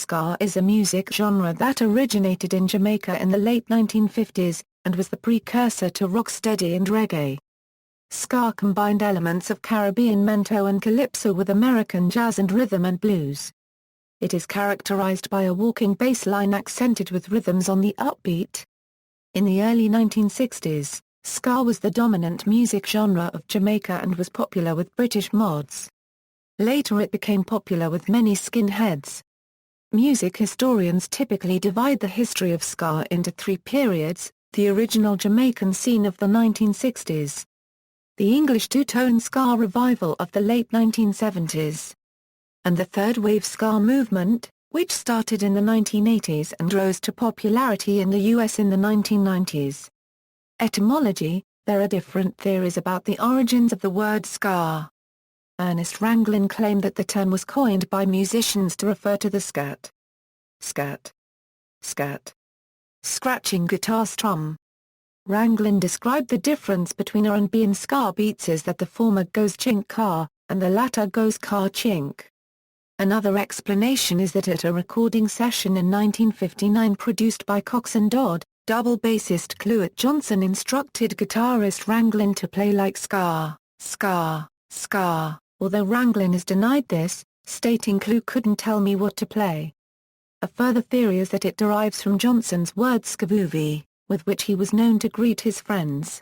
Ska is a music genre that originated in Jamaica in the late 1950s, and was the precursor to rocksteady and reggae. Ska combined elements of Caribbean mento and calypso with American jazz and rhythm and blues. It is characterized by a walking bass line accented with rhythms on the upbeat. In the early 1960s, ska was the dominant music genre of Jamaica and was popular with British mods. Later it became popular with many skinheads. Music historians typically divide the history of ska into three periods: the original Jamaican scene of the 1960s, the English two-tone ska revival of the late 1970s, and the third-wave ska movement, which started in the 1980s and rose to popularity in the U.S. in the 1990s. Etymology: there are different theories about the origins of the word ska. Ernest Ranglin claimed that the term was coined by musicians to refer to the scat, scat, scat, scratching guitar strum. Ranglin described the difference between R&B and ska beats as that the former goes chink-ka, and the latter goes ka-chink. Another explanation is that at a recording session in 1959 produced by Cox and Dodd, double bassist Cluett Johnson instructed guitarist Ranglin to play like ska, ska, ska, although Ranglin has denied this, stating Clue couldn't tell me what to play. A further theory is that it derives from Johnson's word skavuvi, with which he was known to greet his friends.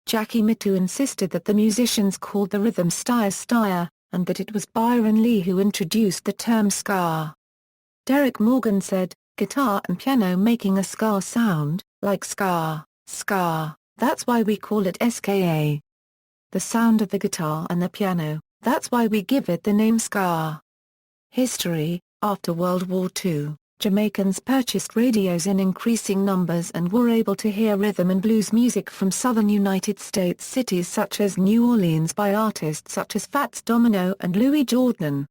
Jackie Mittoo insisted that the musicians called the rhythm skjæ, and that it was Byron Lee who introduced the term ska. Derek Morgan said, "Guitar and piano making a ska sound, like ska, ska, that's why we call it skjæ. The sound of the guitar and the piano, that's why we give it the name ska." History: after World War II, Jamaicans purchased radios in increasing numbers and were able to hear rhythm and blues music from southern United States cities such as New Orleans by artists such as Fats Domino and Louis Jordan.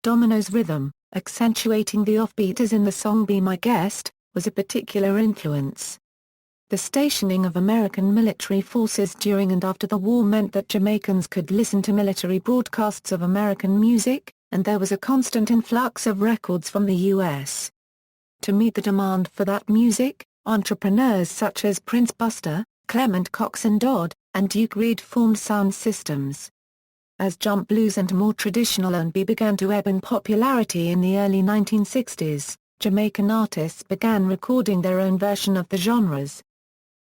Domino's rhythm, accentuating the offbeat as in the song Be My Guest, was a particular influence. The stationing of American military forces during and after the war meant that Jamaicans could listen to military broadcasts of American music, and there was a constant influx of records from the U.S. To meet the demand for that music, entrepreneurs such as Prince Buster, Clement Cox and Dodd, and Duke Reid formed sound systems. As jump blues and more traditional R&B began to ebb in popularity in the early 1960s, Jamaican artists began recording their own version of the genres.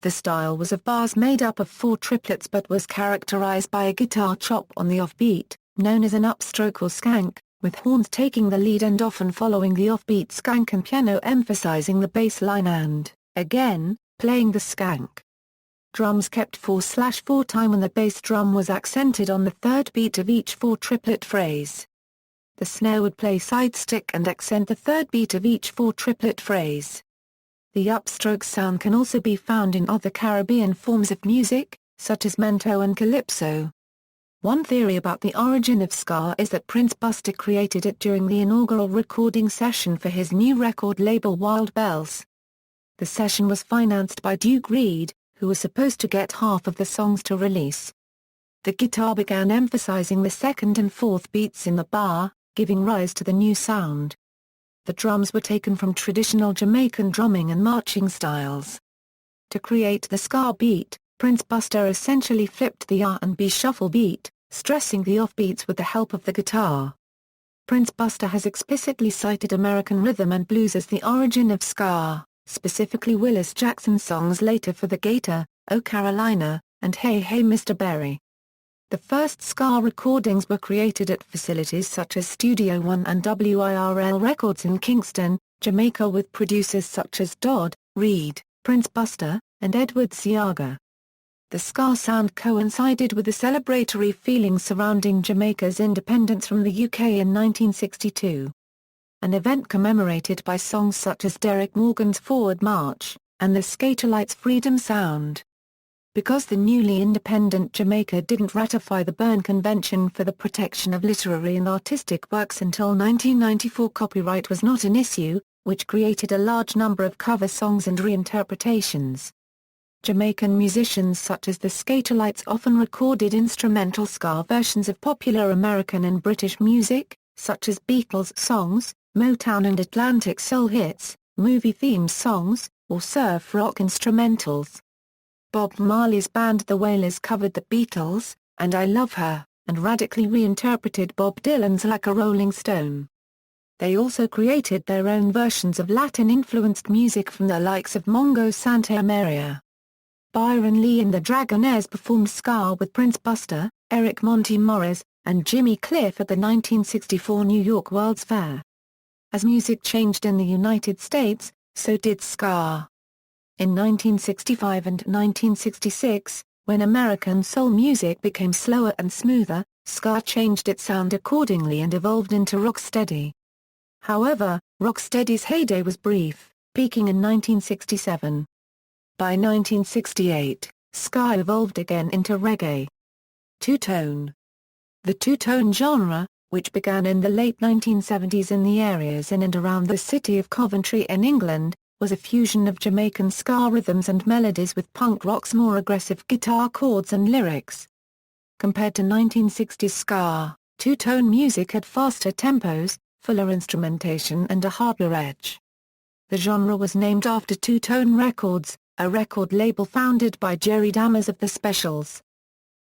The style was of bars made up of four triplets but was characterized by a guitar chop on the offbeat, known as an upstroke or skank, with horns taking the lead and often following the offbeat skank and piano emphasizing the bass line and, again, playing the skank. Drums kept 4/4 time and the bass drum was accented on the third beat of each four-triplet phrase. The snare would play side stick and accent the third beat of each four-triplet phrase. The upstroke sound can also be found in other Caribbean forms of music, such as mento and calypso. One theory about the origin of ska is that Prince Buster created it during the inaugural recording session for his new record label Wild Bells. The session was financed by Duke Reid, who was supposed to get half of the songs to release. The guitar began emphasizing the second and fourth beats in the bar, giving rise to the new sound. The drums were taken from traditional Jamaican drumming and marching styles. To create the ska beat, Prince Buster essentially flipped the R&B shuffle beat, stressing the offbeats with the help of the guitar. Prince Buster has explicitly cited American rhythm and blues as the origin of ska, specifically Willis Jackson's songs later for the Gator, "Oh Carolina," and "Hey Hey Mr. Berry." The first ska recordings were created at facilities such as Studio One and WIRL Records in Kingston, Jamaica with producers such as Dodd, Reid, Prince Buster, and Edward Seaga. The ska sound coincided with the celebratory feelings surrounding Jamaica's independence from the UK in 1962. An event commemorated by songs such as Derek Morgan's Forward March, and the Skatalites' Freedom Sound. Because the newly independent Jamaica didn't ratify the Berne Convention for the Protection of Literary and Artistic Works until 1994, copyright was not an issue, which created a large number of cover songs and reinterpretations. Jamaican musicians such as the Skatalites often recorded instrumental ska versions of popular American and British music, such as Beatles songs, Motown and Atlantic soul hits, movie theme songs, or surf rock instrumentals. Bob Marley's band The Wailers covered the Beatles' and I Love Her, and radically reinterpreted Bob Dylan's Like a Rolling Stone. They also created their own versions of Latin-influenced music from the likes of Mongo Santa Maria. Byron Lee and the Dragonaires performed ska with Prince Buster, Eric Monty Morris, and Jimmy Cliff at the 1964 New York World's Fair. As music changed in the United States, so did ska. In 1965 and 1966, when American soul music became slower and smoother, ska changed its sound accordingly and evolved into rocksteady. However, rocksteady's heyday was brief, peaking in 1967. By 1968, ska evolved again into reggae. Two-tone. The two-tone genre, which began in the late 1970s in the areas in and around the city of Coventry in England, was a fusion of Jamaican ska rhythms and melodies with punk rock's more aggressive guitar chords and lyrics. Compared to 1960s ska, two-tone music had faster tempos, fuller instrumentation and a harder edge. The genre was named after Two Tone Records, a record label founded by Jerry Dammers of the Specials.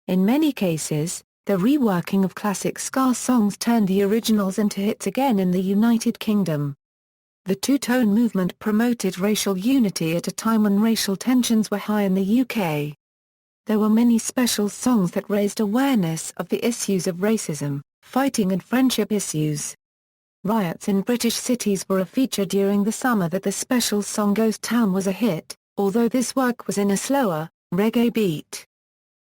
In many cases, the reworking of classic ska songs turned the originals into hits again in the United Kingdom. The two-tone movement promoted racial unity at a time when racial tensions were high in the UK. There were many special songs that raised awareness of the issues of racism, fighting and friendship issues. Riots in British cities were a feature during the summer that the Specials song Ghost Town was a hit, although this work was in a slower, reggae beat.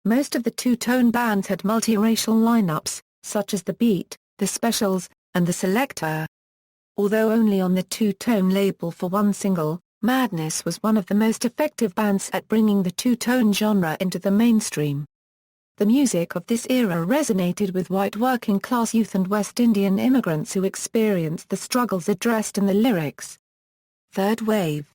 Most of the two-tone bands had multiracial lineups, such as The Beat, The Specials, and The Selector. Although only on the two-tone label for one single, Madness was one of the most effective bands at bringing the two-tone genre into the mainstream. The music of this era resonated with white working-class youth and West Indian immigrants who experienced the struggles addressed in the lyrics. Third wave.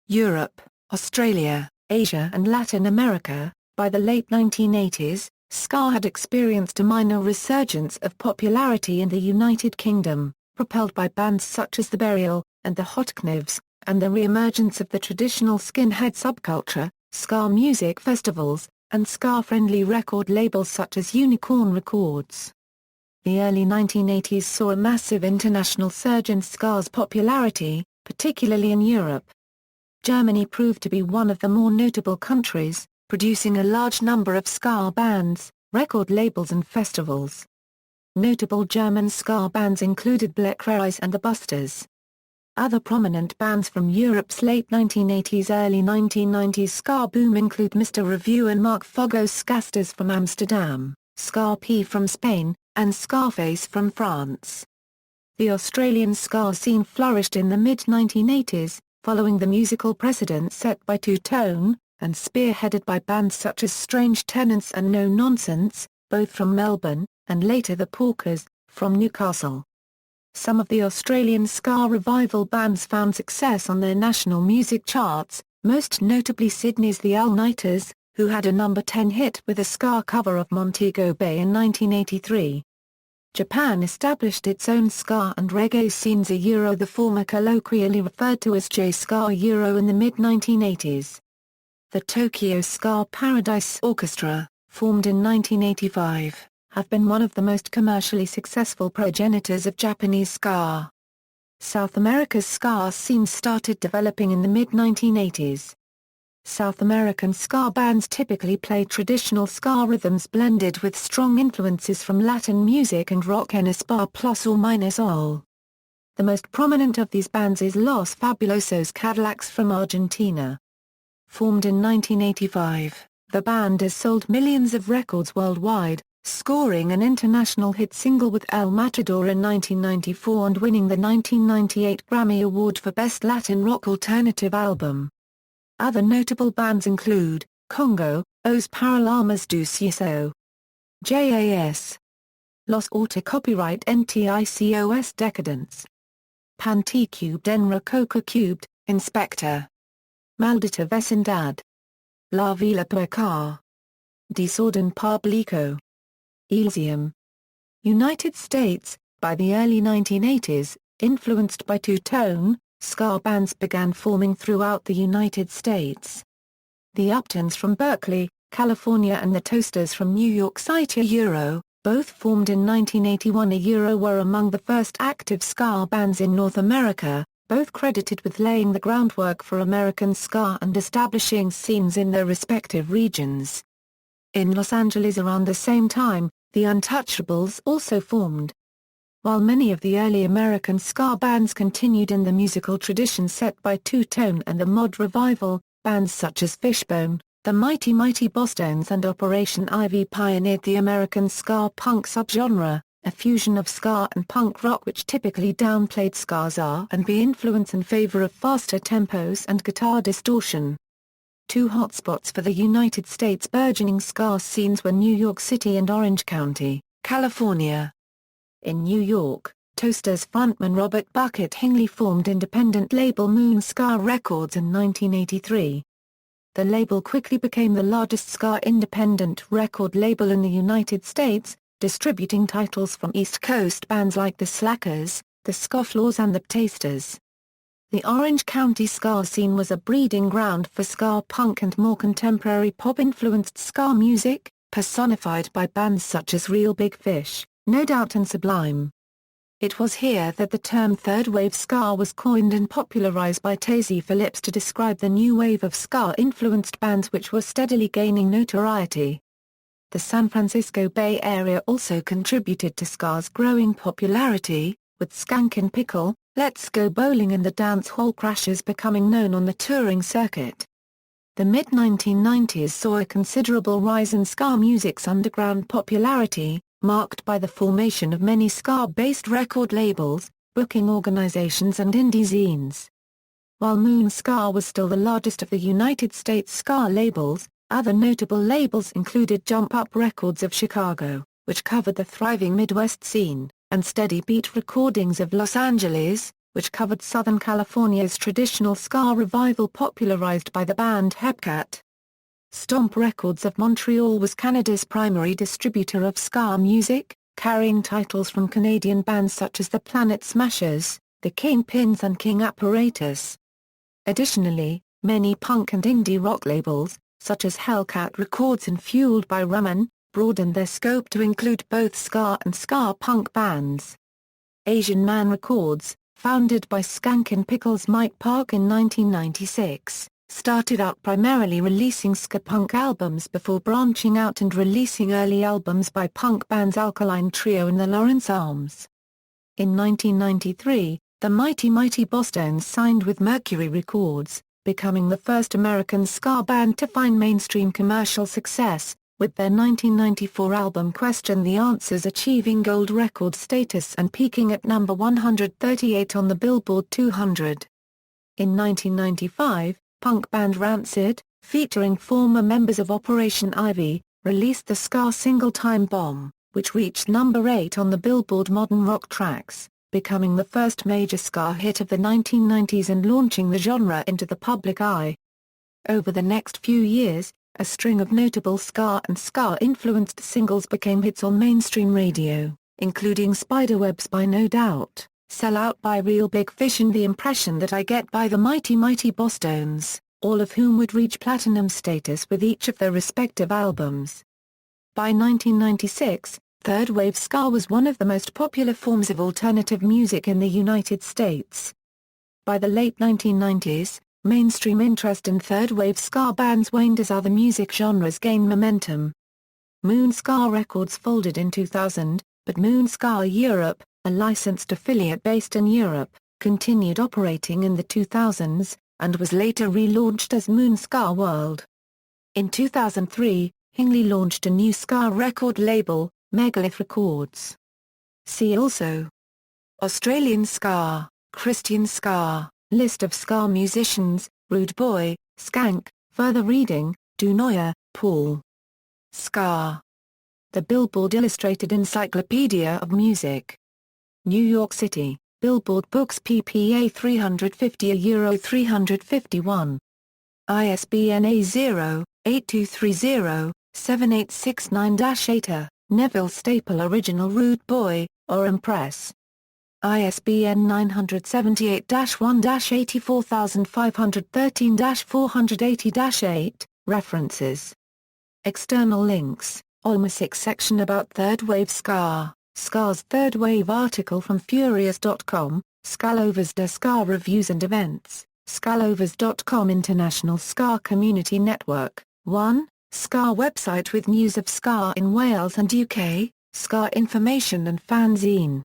Europe, Australia, Asia and Latin America. By the late 1980s, ska had experienced a minor resurgence of popularity in the United Kingdom, propelled by bands such as The Burial, and the Hot Knives, and the re-emergence of the traditional skinhead subculture, ska music festivals, and ska-friendly record labels such as Unicorn Records. The early 1980s saw a massive international surge in ska's popularity, particularly in Europe. Germany proved to be one of the more notable countries, producing a large number of ska bands, record labels and festivals. Notable German ska bands included Blackreis and the Busters. Other prominent bands from Europe's late 1980s early 1990s ska boom include Mr. Review and Mark Fogo's Skasters from Amsterdam, Ska P from Spain, and Scarface from France. The Australian ska scene flourished in the mid-1980s, following the musical precedent set by two-tone, and spearheaded by bands such as Strange Tenants and No Nonsense, both from Melbourne, and later the Porkers, from Newcastle. Some of the Australian ska revival bands found success on their national music charts, most notably Sydney's The All-Nighters, who had a number 10 hit with a ska cover of Montego Bay in 1983. Japan established its own ska and reggae scenes, the former colloquially referred to as J-ska in the mid-1980s. The Tokyo Ska Paradise Orchestra, formed in 1985, have been one of the most commercially successful progenitors of Japanese ska. South America's ska scene started developing in the mid-1980s. South American ska bands typically play traditional ska rhythms blended with strong influences from Latin music and rock en español plus or minus all. The most prominent of these bands is Los Fabulosos Cadillacs from Argentina. Formed in 1985, the band has sold millions of records worldwide, scoring an international hit single with El Matador in 1994 and winning the 1998 Grammy Award for Best Latin Rock Alternative Album. Other notable bands include, Congo, Os Paralamas do Sucesso, JAS, Los Auto Copyright NTICOS Decadence, Panticubed en Rococo Cubed, Inspector, Maldita Vecindad, La Villa Puerca, Desorden Publico, Elysium. United States. By the early 1980s, Influenced by two-tone, ska bands began forming throughout the United States. The Uptons from Berkeley, California and the Toasters from New York City both formed in 1981 were among the first active ska bands in North America, both credited with laying the groundwork for American ska and establishing scenes in their respective regions. In Los Angeles around the same time, the Untouchables also formed. While many of the early American ska bands continued in the musical tradition set by two-tone and the mod revival, bands such as Fishbone, the Mighty Mighty Bosstones and Operation Ivy pioneered the American ska punk subgenre, a fusion of ska and punk rock which typically downplayed ska's R&B influence in favor of faster tempos and guitar distortion. Two hotspots for the United States' burgeoning ska scenes were New York City and Orange County, California. In New York, Toasters frontman Robert "Bucket" Hingley formed independent label Moon Ska Records in 1983. The label quickly became the largest ska independent record label in the United States, distributing titles from East Coast bands like the Slackers, the Scofflaws and the Tasters. The Orange County ska scene was a breeding ground for ska punk and more contemporary pop-influenced ska music, personified by bands such as Real Big Fish, No Doubt and Sublime. It was here that the term third wave ska was coined and popularized by Tazy Phillips to describe the new wave of ska-influenced bands which were steadily gaining notoriety. The San Francisco Bay Area also contributed to ska's growing popularity, with Skankin' Pickle, Let's Go Bowling and the Dance Hall Crashers becoming known on the touring circuit. The mid-1990s saw a considerable rise in ska music's underground popularity, marked by the formation of many ska-based record labels, booking organizations and indie zines. While Moon Ska was still the largest of the United States ska labels, other notable labels included Jump Up Records of Chicago, which covered the thriving Midwest scene, and Steady Beat Recordings of Los Angeles, which covered Southern California's traditional ska revival popularized by the band Hepcat. Stomp Records of Montreal was Canada's primary distributor of ska music, carrying titles from Canadian bands such as the Planet Smashers, the Kingpins and King Apparatus. Additionally, many punk and indie rock labels, such as Hellcat Records and Fueled by Ramen, broadened their scope to include both ska and ska punk bands. Asian Man Records, founded by Skankin' Pickle's Mike Park in 1996, started out primarily releasing ska punk albums before branching out and releasing early albums by punk bands Alkaline Trio and the Lawrence Arms. In 1993, the Mighty Mighty Bosstones signed with Mercury Records, becoming the first American ska band to find mainstream commercial success, with their 1994 album Question the Answers achieving gold record status and peaking at number 138 on the Billboard 200. In 1995, punk band Rancid, featuring former members of Operation Ivy, released the ska single Time Bomb, which reached number 8 on the Billboard Modern Rock Tracks, becoming the first major ska hit of the 1990s and launching the genre into the public eye. Over the next few years, a string of notable ska and ska-influenced singles became hits on mainstream radio, including Spiderwebs by No Doubt, Sell Out by Real Big Fish and The Impression That I Get by the Mighty Mighty Bosstones, all of whom would reach platinum status with each of their respective albums. By 1996, third wave ska was one of the most popular forms of alternative music in the United States. By the late 1990s, mainstream interest in third wave ska bands waned as other music genres gained momentum. Moon Ska Records folded in 2000, but Moon Ska Europe, a licensed affiliate based in Europe, continued operating in the 2000s, and was later relaunched as Moon Ska World. In 2003, Hingley launched a new ska record label, Megalith Records. See also: Australian ska, Christian ska, List of ska musicians, Rude Boy, Skank. Further reading: Du Neue, Paul. Ska. The Billboard Illustrated Encyclopedia of Music. New York City, Billboard Books ppA 350 351. ISBN A0-8230-7869-8. Neville Staple Original Rude Boy, Orem Press. ISBN 978-1-84513-480-8, references. External links, Allmusic section about Third Wave Ska, Ska's Third Wave article from Furious.com, Skalovers de Ska reviews and events, skalovers.com International Ska Community Network, 1, Ska website with news of Ska in Wales and UK, Ska information and fanzine.